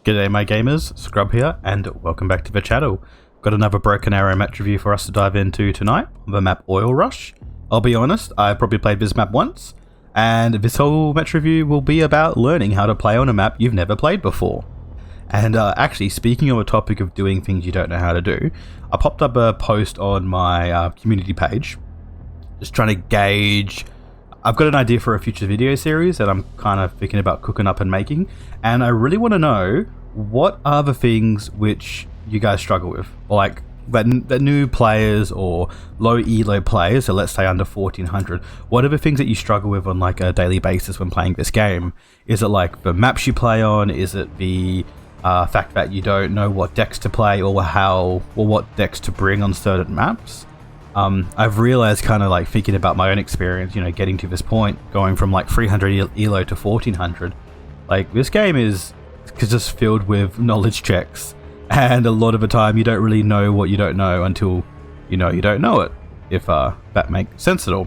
G'day my gamers, Scrub here, and welcome back to the channel. Got another Broken Arrow match review for us to dive into tonight on the map Oil Rush. I'll be honest, I've probably played this map once, and this whole match review will be about learning how to play on a map you've never played before. And actually, speaking of a topic of doing things you don't know how to do, I popped up a post on my community page, just trying to gauge. I've got an idea for a future video series that I'm kind of thinking about cooking up and making, and I really want to know what are the things which you guys struggle with, or like that new players or low elo players, so let's say under 1400. What are the things that you struggle with on like a daily basis when playing this game? Is it like the maps you play on? Is it the fact that you don't know what decks to play or what decks to bring on certain maps? I've realized, kind of like thinking about my own experience, you know, getting to this point, going from like 300 elo to 1400, like this game is just filled with knowledge checks, and a lot of the time you don't really know what you don't know until you know you don't know it, if that makes sense at all.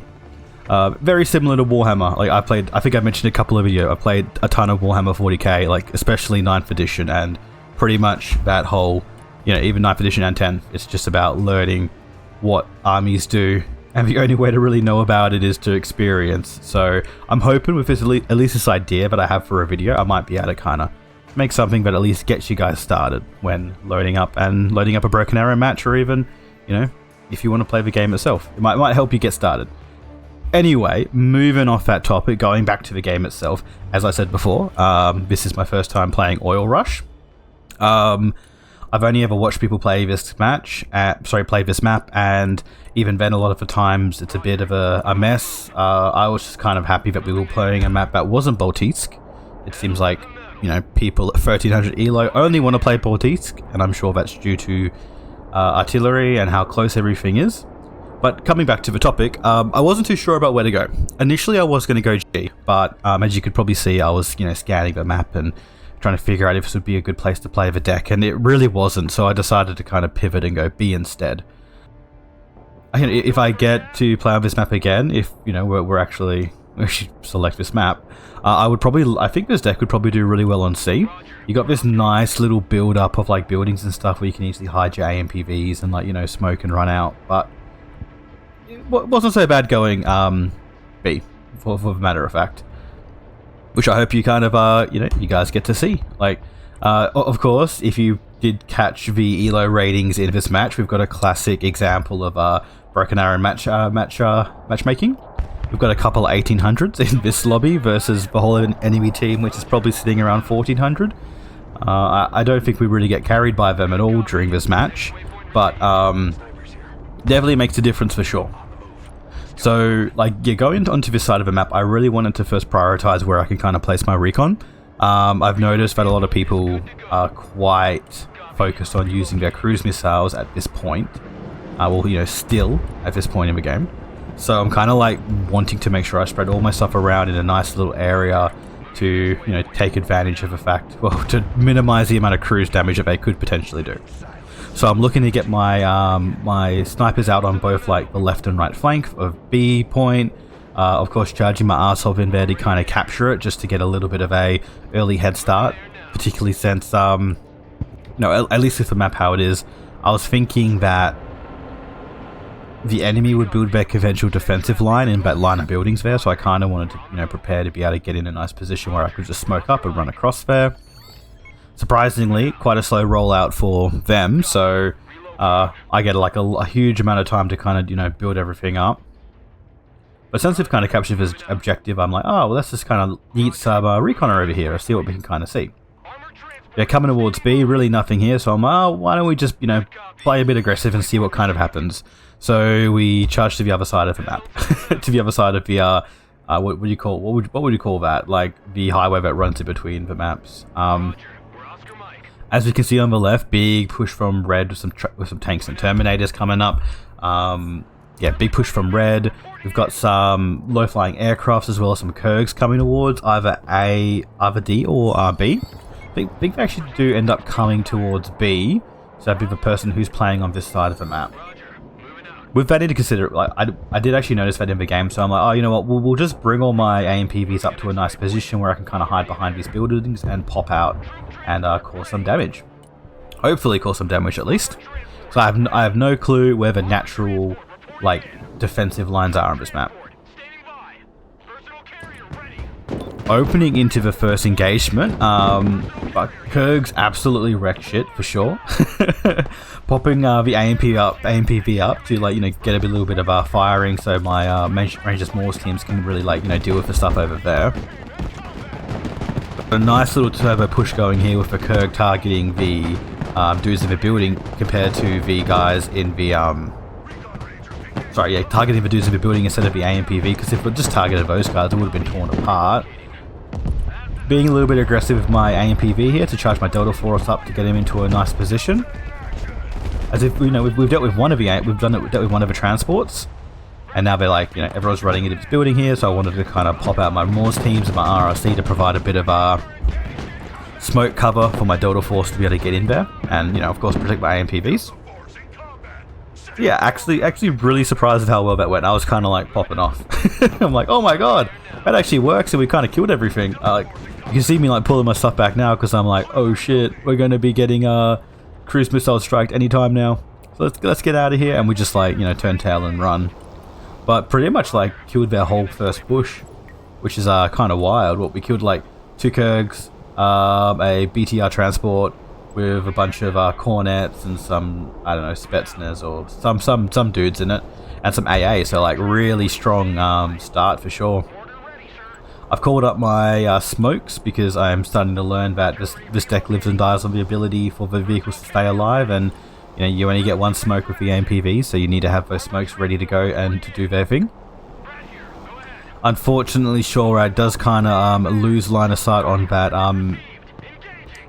Very similar to Warhammer. Like I think I mentioned a couple of videos, I played a ton of Warhammer 40k, like especially 9th edition, and pretty much that whole, you know, even 9th edition and 10th, it's just about learning what armies do, and the only way to really know about it is to experience. So I'm hoping with this, at least this idea that I have for a video, I might be able to kind of make something that at least gets you guys started when loading up a Broken Arrow match, or even, you know, if you want to play the game itself, it might help you get started. Anyway, moving off that topic, going back to the game itself, as I said before, this is my first time playing Oil Rush. I've only ever watched people play this map, and even then, a lot of the times it's a bit of a mess. I was just kind of happy that we were playing a map that wasn't Baltiisk. It seems like, you know, people at 1300 elo only want to play Baltiisk, and I'm sure that's due to artillery and how close everything is. But coming back to the topic, I wasn't too sure about where to go. Initially, I was going to go G, but as you could probably see, I was, you know, scanning the map and trying to figure out if this would be a good place to play the deck, and it really wasn't, so I decided to kind of pivot and go B instead. If I get to play on this map again, if, you know, we should select this map, I think this deck would probably do really well on C. You got this nice little build up of like buildings and stuff where you can easily hide your AMPVs and, like, you know, smoke and run out, but it wasn't so bad going B, for the matter of fact. Which I hope you kind of, you know, you guys get to see. Like, of course, if you did catch the elo ratings in this match, we've got a classic example of Broken Arrow matchmaking. We've got a couple of 1800s in this lobby versus the whole enemy team, which is probably sitting around 1400. I don't think we really get carried by them at all during this match, but definitely makes a difference for sure. So, like, yeah, going onto this side of the map, I really wanted to first prioritize where I can kind of place my recon. I've noticed that a lot of people are quite focused on using their cruise missiles at this point. Well, you know, still at this point in the game. So I'm kind of like wanting to make sure I spread all my stuff around in a nice little area to, you know, take advantage of the fact, well, to minimize the amount of cruise damage that they could potentially do. So I'm looking to get my my snipers out on both like the left and right flank of B point. Of course, charging my arsehole in there to kind of capture it, just to get a little bit of a early head start. Particularly since, no, at least with the map how it is, I was thinking that the enemy would build their conventional defensive line in that line of buildings there. So I kind of wanted to, you know, prepare to be able to get in a nice position where I could just smoke up and run across there. Surprisingly, quite a slow rollout for them, so I get like a huge amount of time to kind of, you know, build everything up. But since we've kind of captured this objective, I'm like, oh, well, let's just kind of yeet some reconner over here and see what we can kind of see. They're coming towards B, really nothing here, so I'm like, oh, why don't we just, you know, play a bit aggressive and see what kind of happens. So we charge to the other side of the map, to the other side of the what would you call that? Like the highway that runs in between the maps. As we can see on the left, big push from red with some tanks and terminators coming up. Yeah, big push from red. We've got some low-flying aircrafts as well as some Kurgs coming towards either D or B. I think they actually do end up coming towards B, so that'd be the person who's playing on this side of the map. with that into consider, like I did actually notice that in the game, so I'm like, oh, you know what, we'll just bring all my AMPVs up to a nice position where I can kind of hide behind these buildings and pop out and cause some damage. Hopefully cause some damage at least. So I have no clue where the natural, like, defensive lines are on this map. Opening into the first engagement, but Kurg's absolutely wrecked shit for sure. Popping the AMPV up to, like, you know, get a little bit of firing, so my Rangers Moors teams can really, like, you know, deal with the stuff over there. A nice little turbo push going here with the Kurg targeting the dudes in the building compared to the guys in the targeting the dudes in the building instead of the AMPV, because if we just targeted those guys, it would have been torn apart. Being a little bit aggressive with my AMPV here to charge my Delta Force up to get him into a nice position. As if, you know, we've dealt with one of the transports, and now they're like, you know, everyone's running into this building here, so I wanted to kind of pop out my Moors teams and my RRC to provide a bit of smoke cover for my Delta Force to be able to get in there, and, you know, of course protect my AMPVs. Yeah, actually really surprised at how well that went. I was kind of like popping off. I'm like, oh my god, that actually works, and we kind of killed everything. You can see me like pulling my stuff back now because I'm like, oh shit, we're going to be getting cruise missile striked anytime now. So let's get out of here, and we just, like, you know, turn tail and run. But pretty much like killed their whole first bush, which is kind of wild. What we killed, like 2 Kurgs, a BTR transport with a bunch of cornets and some, I don't know, Spetsnaz or some dudes in it, and some AA. So like really strong start for sure. I've called up my smokes because I'm starting to learn that this deck lives and dies on the ability for the vehicles to stay alive, and you know, you only get one smoke with the AMPV, so you need to have those smokes ready to go and to do their thing. Unfortunately, shorad does kind of lose line of sight on that,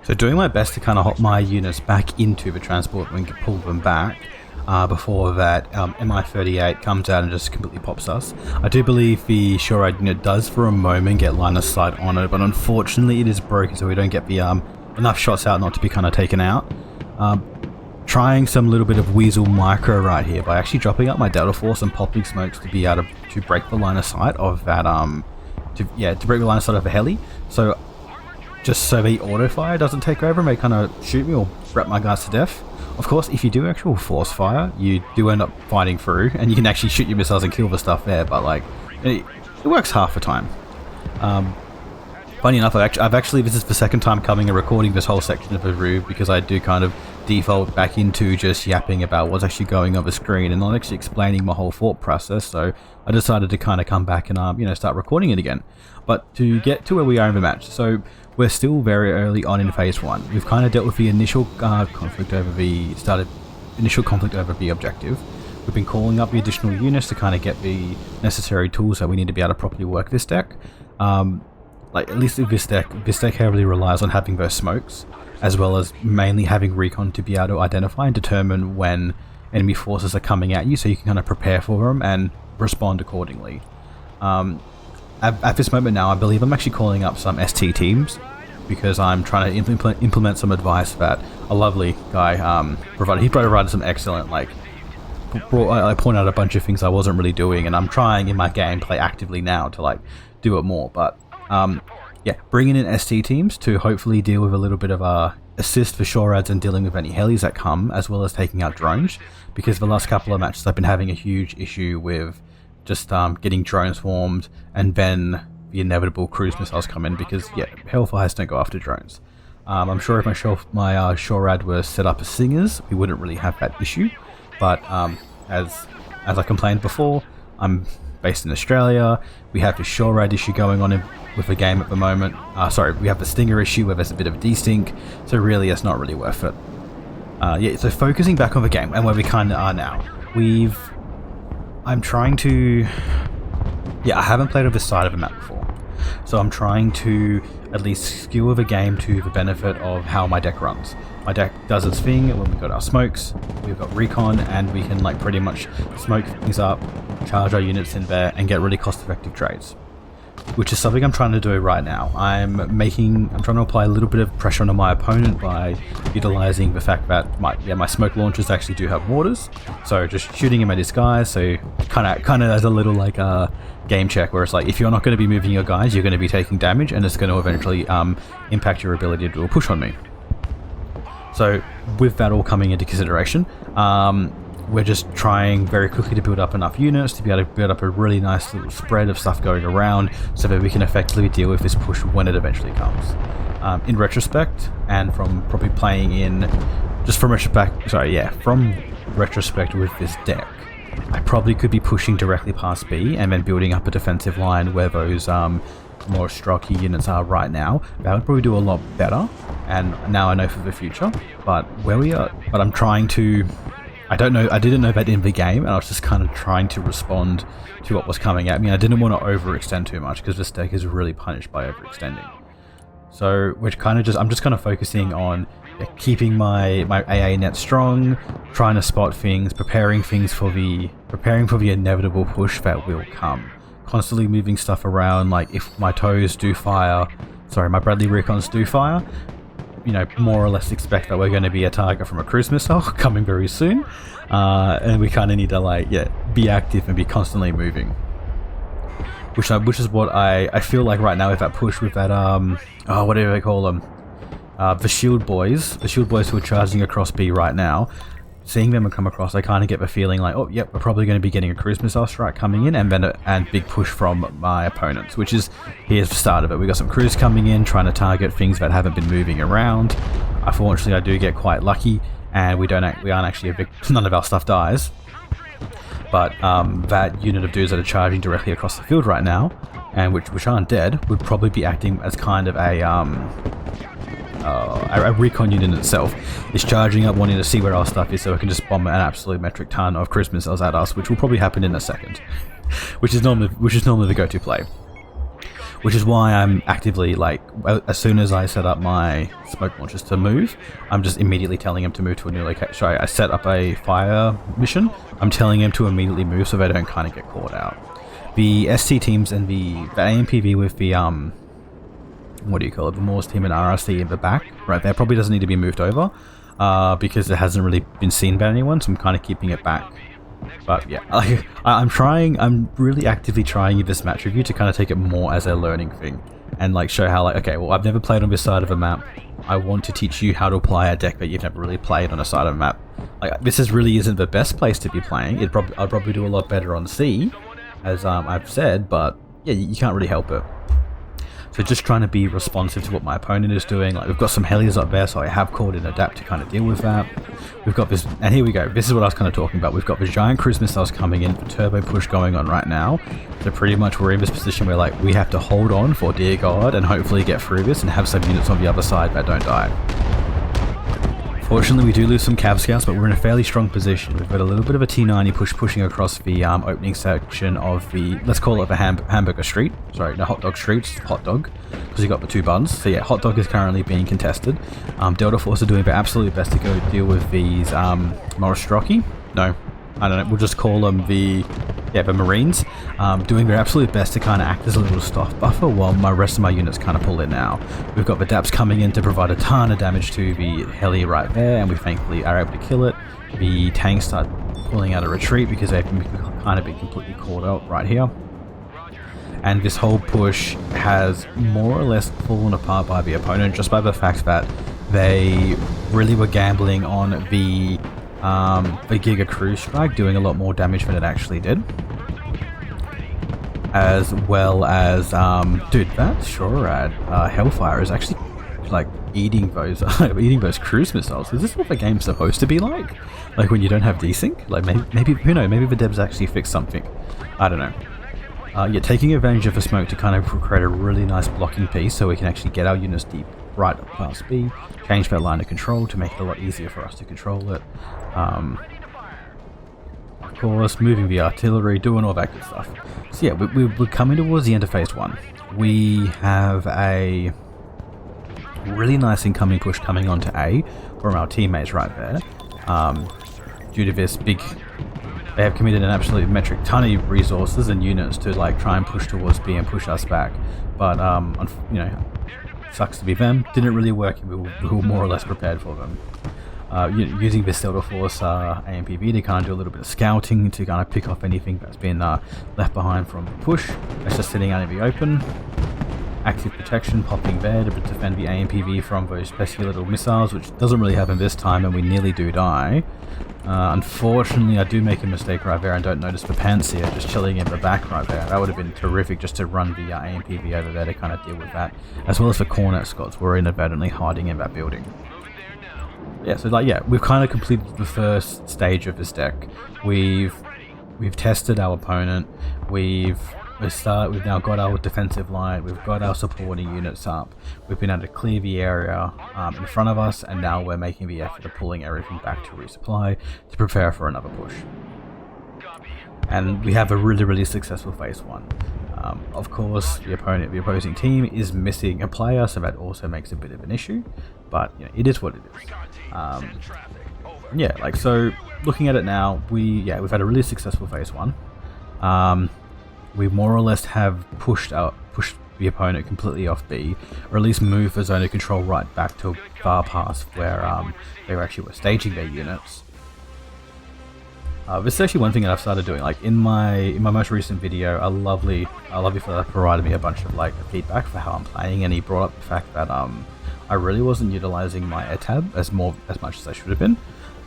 so doing my best to kind of hop my units back into the transport and pull them back before that MI-38 comes out and just completely pops us. I do believe the shorad unit does for a moment get line of sight on it, but unfortunately it is broken, so we don't get the enough shots out not to be kind of taken out. Trying some little bit of weasel micro right here by actually dropping up my Delta Force and popping smokes to be able to break the line of sight of that to break the line of sight of the heli, so just so the auto fire doesn't take over and they kind of shoot me or wrap my guys to death. Of course, if you do actual force fire, you do end up fighting through, and you can actually shoot your missiles and kill the stuff there, but like, it works half the time. Funny enough, I've actually, this is the second time coming and recording this whole section of the review, because I do kind of default back into just yapping about what's actually going on the screen and not actually explaining my whole thought process, so I decided to kind of come back and you know, start recording it again. But to get to where we are in the match, so we're still very early on in phase 1. We've kind of dealt with the initial conflict over the objective. We've been calling up the additional units to kind of get the necessary tools that we need to be able to properly work this deck. Like, at least with this deck heavily relies on having those smokes, as well as mainly having recon to be able to identify and determine when enemy forces are coming at you, so you can kind of prepare for them and respond accordingly. At this moment now, I believe I'm actually calling up some ST teams, because I'm trying to implement some advice that a lovely guy provided. He provided some excellent, like, I point out a bunch of things I wasn't really doing, and I'm trying in my gameplay actively now to, like, do it more. But yeah, bringing in ST teams to hopefully deal with a little bit of assist for shorads and dealing with any helis that come, as well as taking out drones, because the last couple of matches I've been having a huge issue with just getting drones formed, and then the inevitable cruise missiles come in, because yeah, Hellfires don't go after drones. I'm sure if my shorad were set up as singers, we wouldn't really have that issue, but as I complained before, I'm based in Australia. We have the shorad issue going on with the game at the moment. Sorry, we have the stinger issue where there's a bit of a desync, so really it's not really worth it. Yeah, so focusing back on the game and where we kind of are now, I'm trying to, yeah, I haven't played on this side of the map before, so I'm trying to at least skewer the game to the benefit of how my deck runs. My deck does its thing when we've got our smokes, we've got recon, and we can, like, pretty much smoke things up, charge our units in there, and get really cost-effective trades. which is something I'm trying to do right now. I'm trying to apply a little bit of pressure onto my opponent by utilizing the fact that my smoke launchers actually do have mortars. So just shooting him at his guys. So kind of as a little like game check, where it's like, if you're not going to be moving your guys, you're going to be taking damage, and it's going to eventually impact your ability to do a push on me. So with that all coming into consideration, we're just trying very quickly to build up enough units to be able to build up a really nice little spread of stuff going around, so that we can effectively deal with this push when it eventually comes. In retrospect, and from probably playing in, from retrospect with this deck, I probably could be pushing directly past B and then building up a defensive line where those more stocky units are right now. That would probably do a lot better, and now I know for the future. But I'm trying to, I didn't know that in the game, and I was just kind of trying to respond to what was coming at me. I didn't want to overextend too much, because this deck is really punished by overextending. So I'm just kind of focusing on keeping my AA net strong, trying to spot things, preparing for the inevitable push that will come. Constantly moving stuff around, like if my toes do fire, my Bradley Recons do fire, more or less expect that we're going to be a target from a cruise missile coming very soon, and we kind of need to be active and be constantly moving. Which is what I feel like right now with that push, with that what do they call them? The shield boys who are charging across B right now. Seeing them come across, I kind of get the feeling like, oh yep, we're probably going to be getting a cruise missile strike coming in, and then big push from my opponents, which is, here's the start of it. We got some crews coming in, trying to target things that haven't been moving around. Unfortunately, I do get quite lucky, and we aren't actually none of our stuff dies. But that unit of dudes that are charging directly across the field right now, and which aren't dead, would probably be acting as kind of a recon unit in itself. Is charging up, wanting to see where our stuff is, so it can just bomb an absolute metric ton of cruise missiles at us, which will probably happen in a second. which is normally the go-to play. Which is why I'm actively, as soon as I set up my smoke launchers to move, I'm just immediately telling them to move to a new location. Sorry, I set up a fire mission. I'm telling them to immediately move so they don't kind of get caught out. The ST teams and the AMPV with the the Moors team and RRC in the back, right there, probably doesn't need to be moved over, because it hasn't really been seen by anyone, so I'm kind of keeping it back. But yeah, I'm really actively trying in this match review to kind of take it more as a learning thing, and show how okay, well, I've never played on this side of a map. I want to teach you how to apply a deck that you've never really played on a side of a map. This really isn't the best place to be playing. I'd probably do a lot better on C, as I've said, but yeah, you can't really help it. So just trying to be responsive to what my opponent is doing. We've got some helios up there, so I have called in adapt to kind of deal with that. We've got this, and here we go. This is what I was kind of talking about. We've got the giant cruise missiles coming in, the turbo push going on right now. So pretty much we're in this position where we have to hold on for dear God and hopefully get through this and have some units on the other side that don't die. Fortunately, we do lose some Cav Scouts, but we're in a fairly strong position. We've got a little bit of a T90 pushing across the opening section of the, let's call it the hamburger street. Sorry, no, hot dog street, hot dog, because you got the two buns. So yeah, hot dog is currently being contested. Delta Force are doing their absolute best to go deal with these Morostroki. No, I don't know, we'll just call them the Marines, doing their absolute best to kind of act as a little stop buffer while my rest of my units kind of pull in now. We've got the DAPs coming in to provide a ton of damage to the heli right there, and we thankfully are able to kill it. The tanks start pulling out a retreat because they've kind of been completely caught out right here. And this whole push has more or less fallen apart by the opponent just by the fact that they really were gambling on the Giga Cruise Strike doing a lot more damage than it actually did. As well as, dude, that shorad Hellfire is actually eating those cruise missiles. Is this what the game's supposed to be like? When you don't have desync? Maybe who knows? Maybe the devs actually fixed something. I don't know. Yeah, taking advantage of the smoke to kind of create a really nice blocking piece so we can actually get our units deep right up past B, change that line of control to make it a lot easier for us to control it. Of course, moving the artillery, doing all that good stuff. So yeah, we're coming towards the end of phase 1. We have a really nice incoming push coming onto A from our teammates right there. Due to this big they have committed an absolute metric ton of resources and units to like try and push towards B and push us back. But you know, sucks to be them. Didn't really work. We were more or less prepared for them. Using this still to force AMPV to kind of do a little bit of scouting to kind of pick off anything that's been left behind from the push. That's just sitting out in the open. Active protection popping there to defend the AMPV from those pesky little missiles, which doesn't really happen this time, and we nearly do die. Unfortunately, I do make a mistake right there and don't notice the Panzer just chilling in the back right there. That would have been terrific just to run the AMPV over there to kind of deal with that, as well as the Cornet Scots were inadvertently hiding in that building. Yeah, so like, yeah, we've kind of completed the first stage of this deck. We've tested our opponent. We've now got our defensive line. We've got our supporting units up. We've been able to clear the area in front of us, and now we're making the effort of pulling everything back to resupply to prepare for another push. And we have a really successful phase 1. Of course, the opposing team is missing a player, so that also makes a bit of an issue. But you know, it is what it is. Yeah, like, so looking at it now, we've had a really successful phase 1. We more or less have pushed the opponent completely off B, or at least moved the zone of control right back to far past where they actually were staging their units. This is actually one thing that I've started doing. Like in my most recent video, a lovely fella provided me a bunch of like feedback for how I'm playing, and he brought up the fact that I really wasn't utilizing my air tab as much as I should have been.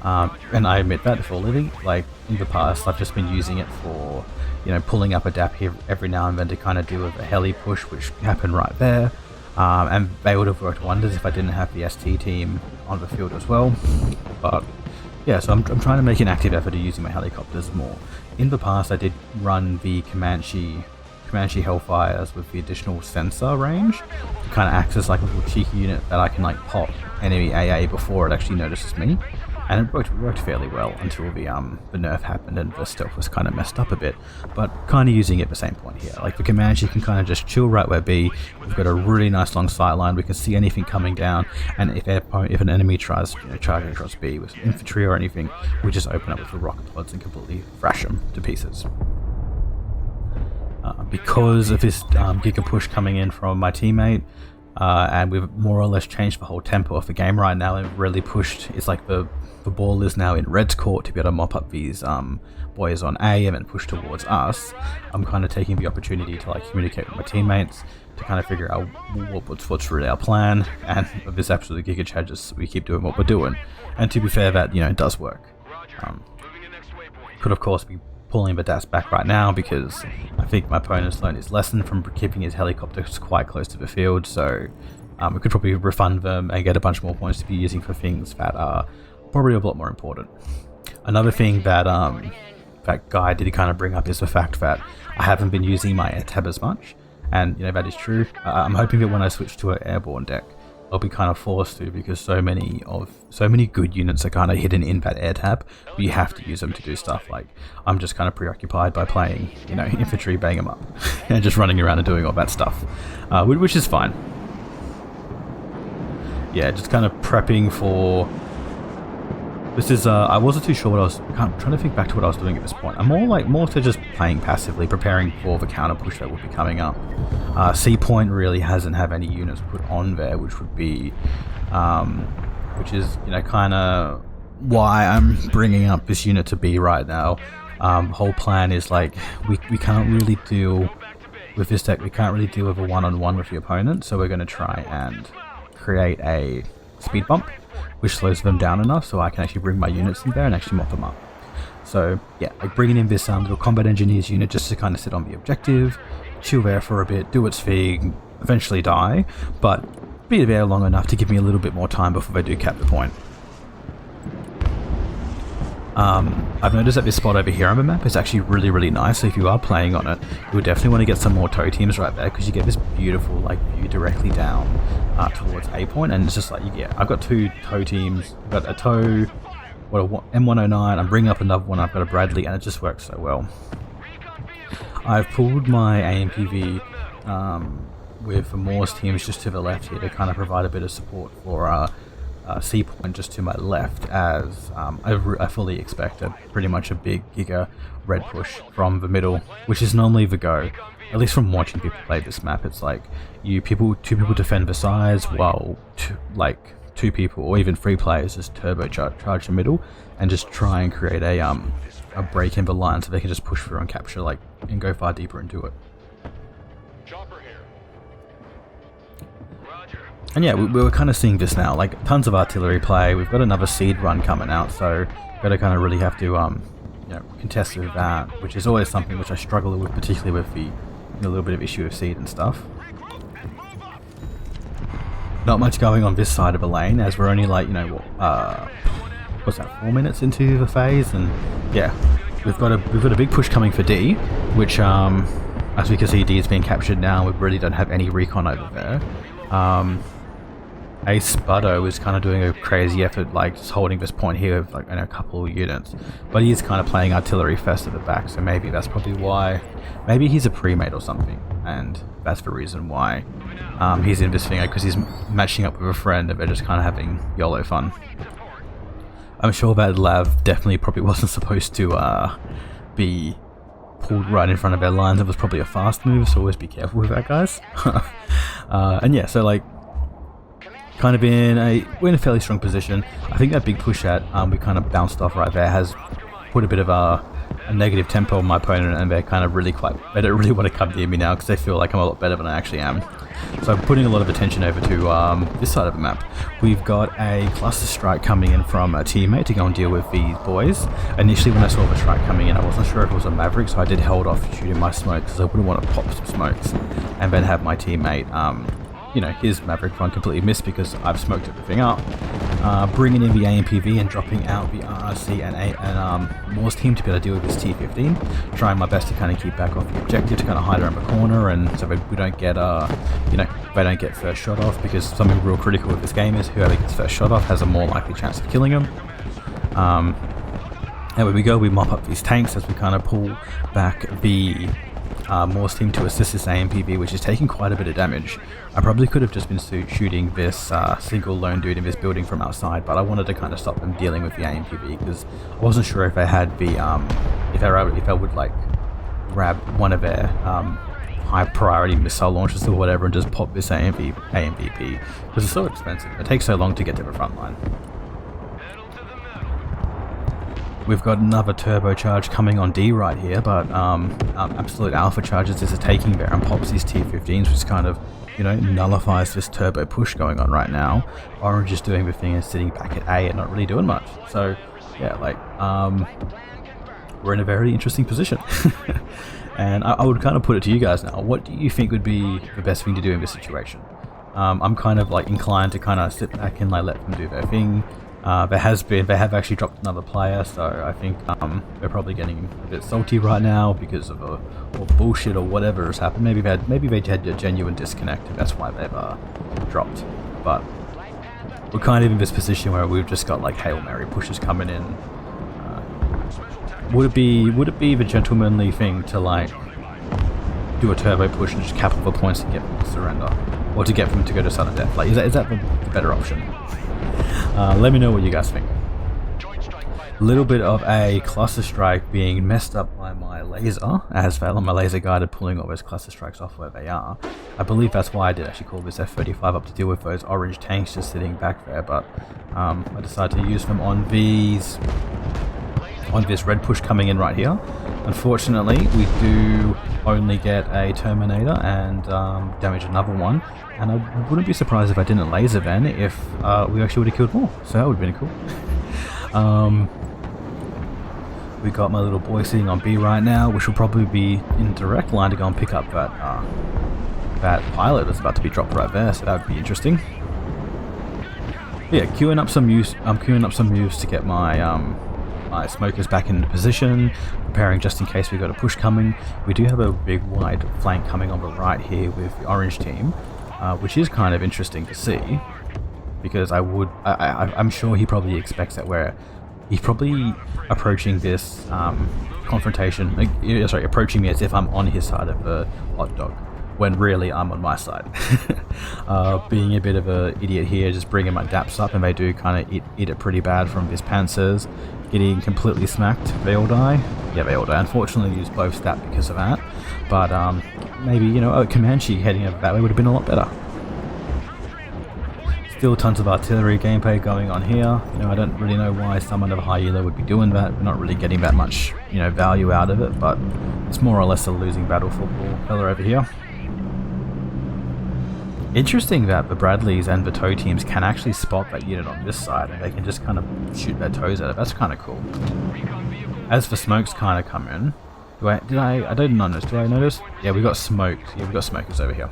And I admit that for a living. Like in the past, I've just been using it for, you know, pulling up a DAP here every now and then to kind of deal with a heli push, which happened right there. And they would have worked wonders if I didn't have the ST team on the field as well. But yeah, so I'm trying to make an active effort of using my helicopters more. In the past, I did run the Comanche Hellfires with the additional sensor range to kind of act as like a little cheeky unit that I can like pop enemy AA before it actually notices me. And it worked fairly well until the nerf happened and the stealth was kind of messed up a bit. But kind of using it at the same point here. Like the Comanche can kind of just chill right where B. We've got a really nice long sight line. We can see anything coming down. And if an enemy tries charging across B with infantry or anything, we just open up with the rocket pods and completely thrash them to pieces. Because of this Giga push coming in from my teammate, and we've more or less changed the whole tempo of the game right now and really pushed. It's like the ball is now in Red's court to be able to mop up these boys on A and then push towards us. I'm kind of taking the opportunity to like communicate with my teammates to kind of figure out what's really our plan, and with this absolute Giga chat, just we keep doing what we're doing. And to be fair, that, you know, it does work. Could of course be pulling the DAS back right now because I think my opponent's learned his lesson from keeping his helicopters quite close to the field, so we could probably refund them and get a bunch more points to be using for things that are probably a lot more important. Another thing that that guy did kind of bring up is the fact that I haven't been using my air tab as much, and you know, that is true. I'm hoping that when I switch to an airborne deck, I'll be kind of forced to, because so many good units are kind of hidden in that air tab. But you have to use them to do stuff. Like I'm just kind of preoccupied by playing, you know, infantry, bang them up, and just running around and doing all that stuff, which is fine. Yeah, just kind of prepping for. This is I wasn't too sure what I'm trying to think back to what I was doing at this point. I'm more to just playing passively, preparing for the counter push that will be coming up. C point really hasn't have any units put on there, which would be, which is, you know, kind of why I'm bringing up this unit to B right now. Whole plan is like we can't really deal with this deck. We can't really deal with a one-on-one with the opponent, so we're going to try and create a speed bump, which slows them down enough so I can actually bring my units in there and actually mop them up. So yeah, like bringing in this little combat engineers unit just to kind of sit on the objective, chill there for a bit, do its thing, eventually die, but be there long enough to give me a little bit more time before they do cap the point. I've noticed that this spot over here on the map is actually really nice, so if you are playing on it, you would definitely want to get some more tow teams right there, because you get this beautiful like view directly down towards A point, and it's just like, yeah, I've got two tow teams. I've got a tow, M109, I'm bringing up another one, I've got a Bradley, and it just works so well. I've pulled my AMPV with the Morse teams just to the left here to kind of provide a bit of support for C point just to my left, as I fully expected pretty much a big giga red push from the middle, which is normally the go. At least from watching people play this map, it's like two people defend the sides, while two people or even 3 players just turbocharge the middle and just try and create a break in the line so they can just push through and capture and go far deeper into it. And yeah, we were kind of seeing this now, like tons of artillery play. We've got another seed run coming out, so got to kind of really have to contest with that, which is always something which I struggle with, particularly with the little bit of issue of seed and stuff. Not much going on this side of the lane, as we're only what's that, 4 minutes into the phase, and yeah, we've got a big push coming for D, which as we can see, D is being captured now. We really don't have any recon over there. Ace Buddo is kind of doing a crazy effort, just holding this point here with a couple of units, but he is kind of playing artillery first at the back, so maybe that's probably why. Maybe he's a pre-mate or something, and that's the reason why he's in this thing, because he's matching up with a friend and they're just kind of having YOLO fun. I'm sure that Lav definitely probably wasn't supposed to be pulled right in front of their lines. It was probably a fast move, so always be careful with that, guys. And yeah, so kind of we're in a fairly strong position. I think that big push at we kind of bounced off right there has put a bit of a negative tempo on my opponent, and they don't really want to come near me now because they feel like I'm a lot better than I actually am. So I'm putting a lot of attention over to this side of the map. We've got a cluster strike coming in from a teammate to go and deal with these boys. Initially when I saw the strike coming in, I wasn't sure if it was a Maverick, so I did hold off shooting my smoke because I wouldn't want to pop some smokes and then have my teammate his Maverick run completely missed because I've smoked everything up. Bringing in the AMPV and dropping out the RRC and Moore's team to be able to deal with this T15. Trying my best to kind of keep back off the objective, to kind of hide around the corner, and so we don't get they don't get first shot off, because something real critical with this game is whoever gets first shot off has a more likely chance of killing them. And when we go, we mop up these tanks as we kind of pull back the Moore's team to assist this AMPV, which is taking quite a bit of damage. I probably could have just been shooting this single lone dude in this building from outside, but I wanted to kind of stop them dealing with the AMPV because I wasn't sure if they had the if I would grab one of their high priority missile launchers or whatever and just pop this AMVP because it's so expensive. It takes so long to get to the front line. We've got another turbocharge coming on D right here, but Absolute Alpha charges this is taking there and pops these T15s, which kind of, nullifies this turbo push going on right now. Orange is doing the thing and sitting back at A and not really doing much. So, yeah, we're in a very interesting position. And I would kind of put it to you guys now. What do you think would be the best thing to do in this situation? I'm kind of inclined to kind of sit back and let them do their thing. They have actually dropped another player, so I think they're probably getting a bit salty right now because of or bullshit or whatever has happened. Maybe they had a genuine disconnect, and that's why they've dropped. But we're kind of in this position where we've just got Hail Mary pushes coming in. Would it be the gentlemanly thing to do a turbo push and just cap all the points and get them to surrender, or to get them to go to sudden death? Is that the better option? Let me know what you guys think. A little bit of a cluster strike being messed up by my laser, as my laser guided pulling all those cluster strikes off where they are. I believe that's why I did actually call this F-35 up to deal with those orange tanks just sitting back there, but I decided to use them on this red push coming in right here. Unfortunately, we do only get a Terminator and damage another one, and I wouldn't be surprised if I didn't laser then if we actually would have killed more, so that would have been cool. We got my little boy sitting on B right now, which will probably be in direct line to go and pick up that pilot that's about to be dropped right there, so that would be interesting. But yeah, queuing up some moves to get my my smokers back into position, preparing just in case we got a push coming. We do have a big wide flank coming on the right here with the orange team, which is kind of interesting to see, because I'm sure he probably expects that he's probably approaching this confrontation, approaching me as if I'm on his side of the hot dog, when really I'm on my side. Being a bit of an idiot here, just bringing my daps up, and they do kind of eat it pretty bad from his panzers. Getting completely smacked. They all die? Yeah, they all die. Unfortunately, use both stat because of that. But maybe, you know, a Comanche heading over that way would have been a lot better. Still tons of artillery gameplay going on here. You know, I don't really know why someone of a high elo would be doing that. We're not really getting that much, you know, value out of it, but it's more or less a losing battle football fella over here. Interesting that the Bradleys and the tow teams can actually spot that unit on this side, and they can just kind of shoot their toes at it. That's kind of cool. As the smokes kind of come in, I don't notice. Do I notice? Yeah, we got smoked. Yeah, we got smokers over here.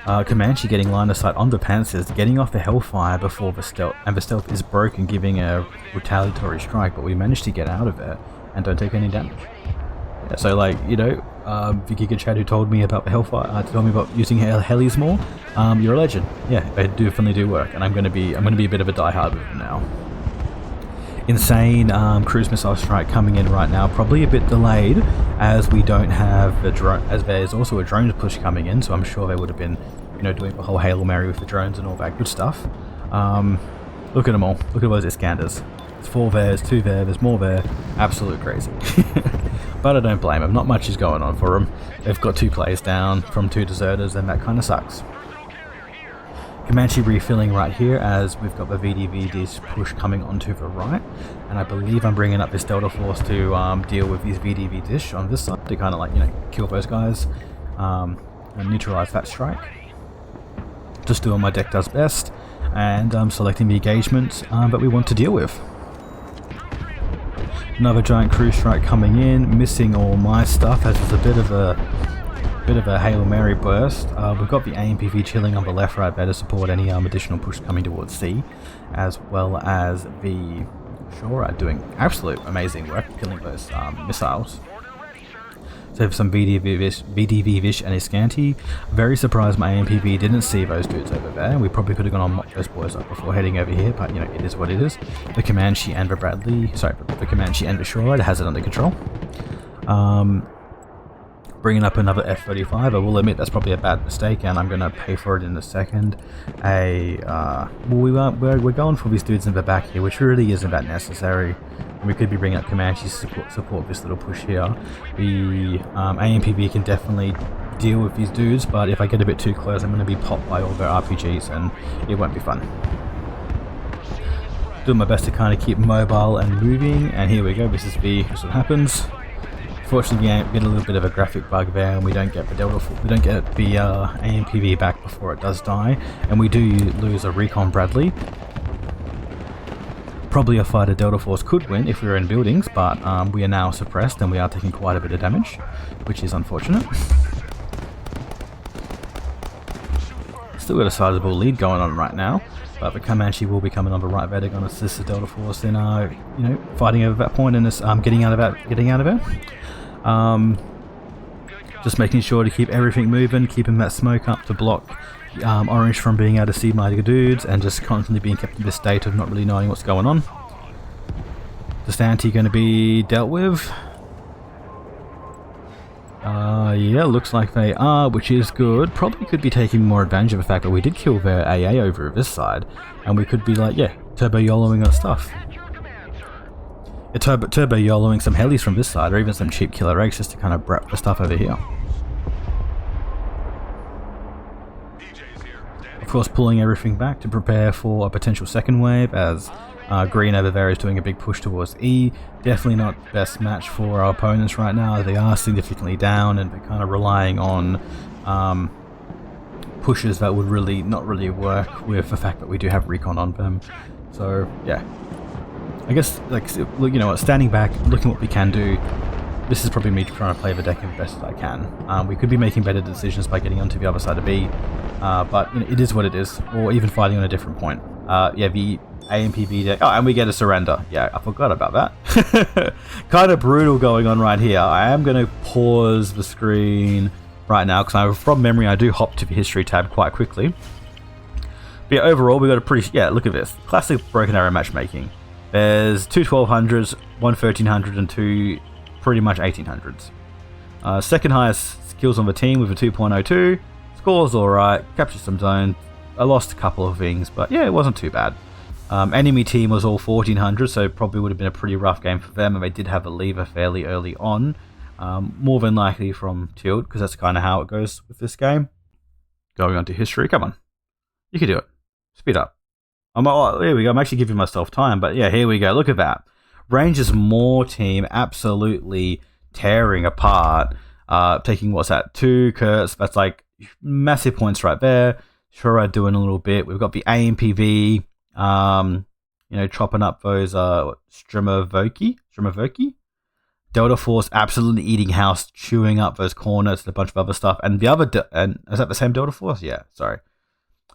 Comanche getting line of sight on the panzers, getting off the hellfire before the stealth, and the stealth is broken, giving a retaliatory strike, but we managed to get out of it and don't take any damage. Yeah, so, like, you know, the Giga Chad who told me about the hellfire, told me about using helis more. You're a legend. Yeah, they do definitely do work, and I'm gonna be a bit of a diehard with them now. Insane cruise missile strike coming in right now, probably a bit delayed as we don't have the drone, as there's also a drone push coming in, so I'm sure they would have been, you know, doing the whole Hail Mary with the drones and all that good stuff. Look at them all. Look at those Iskanders. There's 4 there, there's 2 there, there's more there. Absolute crazy. But I don't blame them. Not much is going on for them. They've got 2 players down from 2 deserters, and that kind of sucks. Comanche refilling right here as we've got the VDV dish push coming onto the right, and I believe I'm bringing up this Delta Force to deal with these VDV dish on this side to kind of, like, you know, kill those guys and neutralize that strike. Just doing my deck does best, and I'm selecting the engagement that we want to deal with. Another giant cruise strike coming in, missing all my stuff as there's a bit of a Hail Mary burst. We've got the AMPV chilling on the left right there to support any additional push coming towards C, as well as the shorad doing absolute amazing work killing those missiles. So for some VDV Vish and Iskanti, very surprised my AMPV didn't see those dudes over there. We probably could have gone on mock those boys up before heading over here, but you know, it is what it is. The Comanche and the the Comanche and the shorad has it under control. Bringing up another F-35, I will admit that's probably a bad mistake, and I'm going to pay for it in a second. We're going for these dudes in the back here, which really isn't that necessary. We could be bringing up Comanches to support this little push here. The AMPV can definitely deal with these dudes, but if I get a bit too close, I'm going to be popped by all their RPGs, and it won't be fun. Doing my best to kind of keep mobile and moving, and here we go. This is what happens. Unfortunately, we get a little bit of a graphic bug there, and we don't get the AMPV back before it does die, and we do lose a recon Bradley. Probably a fighter Delta Force could win if we were in buildings, but we are now suppressed and we are taking quite a bit of damage, which is unfortunate. Still got a sizable lead going on right now, but the Comanche will be coming on the right there. They're going to assist the Delta Force in, you know, fighting over that point and getting out of there. Just making sure to keep everything moving, keeping that smoke up to block Orange from being able to see my dudes, and just constantly being kept in this state of not really knowing what's going on. Is anti going to be dealt with? Yeah, looks like they are, which is good. Probably could be taking more advantage of the fact that we did kill their AA over this side, and we could be like, yeah, turbo YOLOing our stuff. Yeah, turbo YOLOing some helis from this side, or even some cheap killer eggs just to kind of brep the stuff over here. Of course, pulling everything back to prepare for a potential second wave, as Green over there is doing a big push towards E. Definitely not the best match for our opponents right now. They are significantly down, and they're kind of relying on pushes that would not really work with the fact that we do have recon on them. So yeah, I guess, like, you know what, standing back, looking what we can do. This is probably me trying to play the deck as best as I can. We could be making better decisions by getting onto the other side of B, but you know, it is what it is, or even fighting on a different point. Yeah, the AMPV deck. Oh, and we get a surrender. Yeah, I forgot about that. Kind of brutal going on right here. I am going to pause the screen right now, because from memory I do hop to the history tab quite quickly. But yeah, overall we got a pretty, yeah, look at this. Classic Broken Arrow matchmaking. There's 2 1200s, 1 1300, and 2 pretty much 1800s. Second highest kills on the team with a 2.02. Score's alright, captured some zones. I lost a couple of things, but yeah, it wasn't too bad. Enemy team was all 1400, so probably would have been a pretty rough game for them, and they did have a lever fairly early on. More than likely from tilt, because that's kind of how it goes with this game. Going on to history, come on. You can do it. Speed up. Here we go, I'm actually giving myself time, but yeah, here we go, look at that. Rangers more team absolutely tearing apart. Taking, what's that, 2 Kurtz, that's like massive points right there. Shorad doing a little bit. We've got the AMPV, chopping up those Strimovoki. Delta Force absolutely eating house, chewing up those corners and a bunch of other stuff. And the other, and is that the same Delta Force? Yeah, sorry.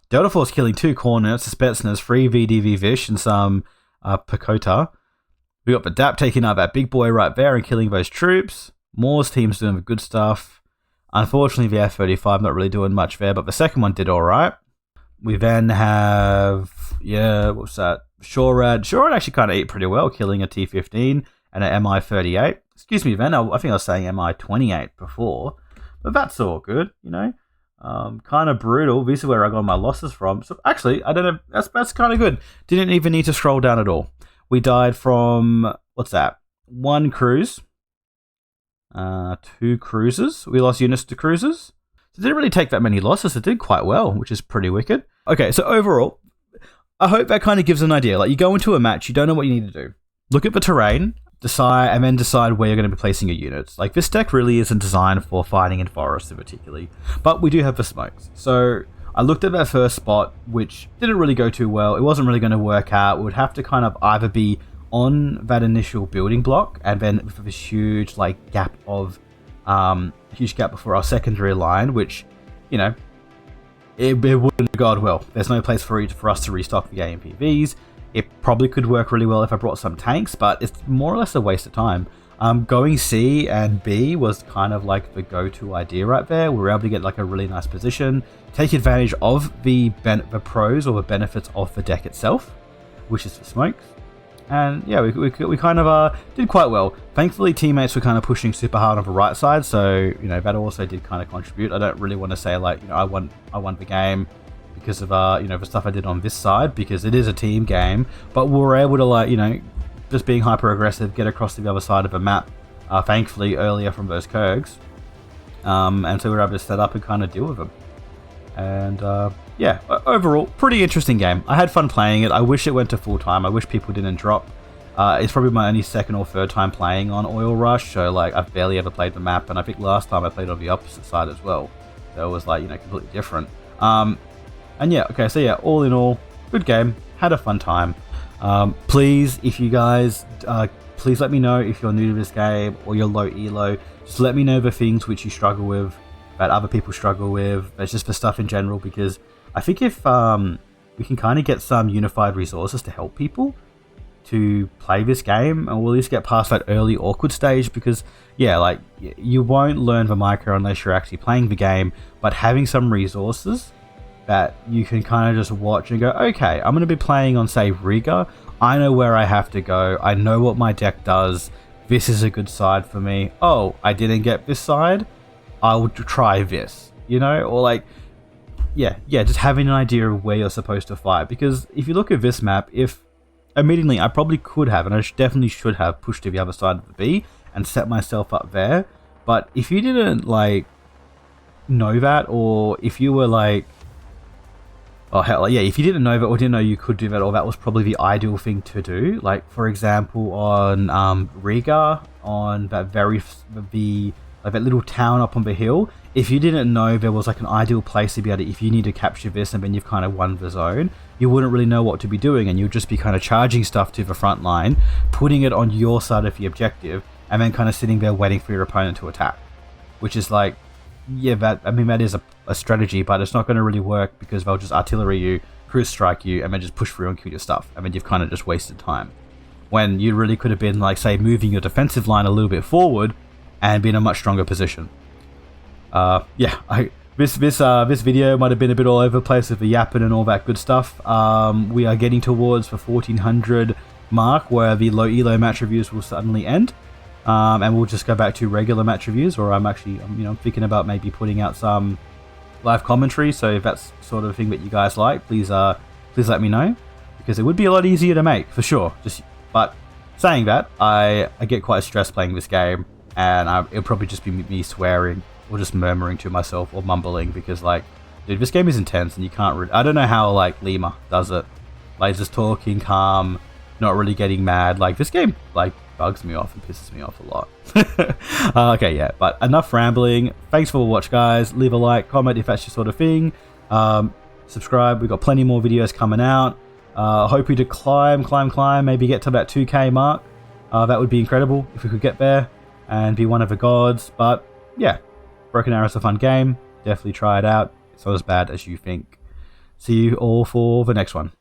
Delta Force killing 2 corners, Spetsnaz, 3 VDV Vish, and some Pakota. We got the DAP taking out that big boy right there and killing those troops. Moore's team's doing the good stuff. Unfortunately, the F-35 not really doing much there, but the second one did alright. We then have, what's that? Shorad. Shorad actually kind of ate pretty well, killing a T-15 and an Mi-38. Excuse me, Van, I think I was saying Mi-28 before, but that's all good, kind of brutal. This is where I got my losses from. So actually, I don't know, that's kind of good. Didn't even need to scroll down at all. We died from, what's that? 1 cruise. 2 cruisers. We lost units to cruisers. So it didn't really take that many losses. It did quite well, which is pretty wicked. Okay, so overall, I hope that kind of gives an idea. Like, you go into a match, you don't know what you need to do. Look at the terrain, decide where you're going to be placing your units. Like, this deck really isn't designed for fighting in forests particularly, but we do have the smokes. So I looked at that first spot, which didn't really go too well. It wasn't really going to work out. We would have to kind of either be on that initial building block, and then with this huge gap before our secondary line, which it wouldn't have gone well. There's no place for us to restock the AMPVs. It probably could work really well if I brought some tanks, but it's more or less a waste of time. Going C and B was kind of like the go-to idea right there. We were able to get a really nice position, take advantage of the pros or the benefits of the deck itself, which is the smokes. And yeah, we kind of did quite well. Thankfully, teammates were kind of pushing super hard on the right side, so that also did kind of contribute. I don't really want to say I won the game because of the stuff I did on this side, because it is a team game. But we were able to just being hyper aggressive, get across to the other side of the map. Thankfully, earlier from those Kurgs, and so we were able to set up and kind of deal with them. And yeah, overall, pretty interesting game. I had fun playing it. I wish it went to full time. I wish people didn't drop. It's probably my only 2nd or 3rd time playing on Oil Rush, so I've barely ever played the map, and I think last time I played on the opposite side as well. So it was completely different. And yeah, okay, so yeah, all in all, good game. Had a fun time. Please, if you guys, please let me know if you're new to this game or you're low elo. Just let me know the things which you struggle with, that other people struggle with. That's just for stuff in general, because I think if we can kind of get some unified resources to help people to play this game, and we'll at least get past that early awkward stage, because yeah, you won't learn the micro unless you're actually playing the game, but having some resources that you can kind of just watch and go, okay, I'm going to be playing on, say, Riga. I know where I have to go. I know what my deck does. This is a good side for me. Oh, I didn't get this side. I'll try this, or yeah, just having an idea of where you're supposed to fight. Because if you look at this map, immediately I probably could have, and I definitely should have pushed to the other side of the B and set myself up there. But if you didn't know that, or if you were oh hell yeah, if you didn't know that or didn't know you could do that, or that was probably the ideal thing to do, for example on Riga, on that that little town up on the hill, if you didn't know there was an ideal place to be able to, if you need to capture this and then you've kind of won the zone, you wouldn't really know what to be doing, and you'd just be kind of charging stuff to the front line, putting it on your side of the objective, and then kind of sitting there waiting for your opponent to attack. Which is yeah, that is a strategy, but it's not going to really work, because they'll just artillery you, cruise strike you, and then just push through and kill your stuff, and then you've kind of just wasted time. When you really could have been say moving your defensive line a little bit forward and be in a much stronger position. Yeah, this video might have been a bit all over the place with the yapping and all that good stuff. We are getting towards the 1400 mark, where the low elo match reviews will suddenly end. and we'll just go back to regular match reviews. Or I'm thinking about maybe putting out some live commentary. So if that's sort of thing that you guys like, please let me know, because it would be a lot easier to make for sure. But saying that, I get quite stressed playing this game, and it'll probably just be me swearing or just murmuring to myself or mumbling, because like, dude, this game is intense and you can't I don't know how like Lima does it, like just talking calm, not really getting mad. Like this game like bugs me off and pisses me off a lot. Okay, yeah, but enough rambling. Thanks for the watch, guys. Leave a like, comment if that's your sort of thing. Subscribe. We've got plenty more videos coming out. Hoping to climb, maybe get to about 2k mark. That would be incredible if we could get there and be one of the gods. But yeah, Broken Arrow is a fun game. Definitely try it out. It's not as bad as you think. See you all for the next one.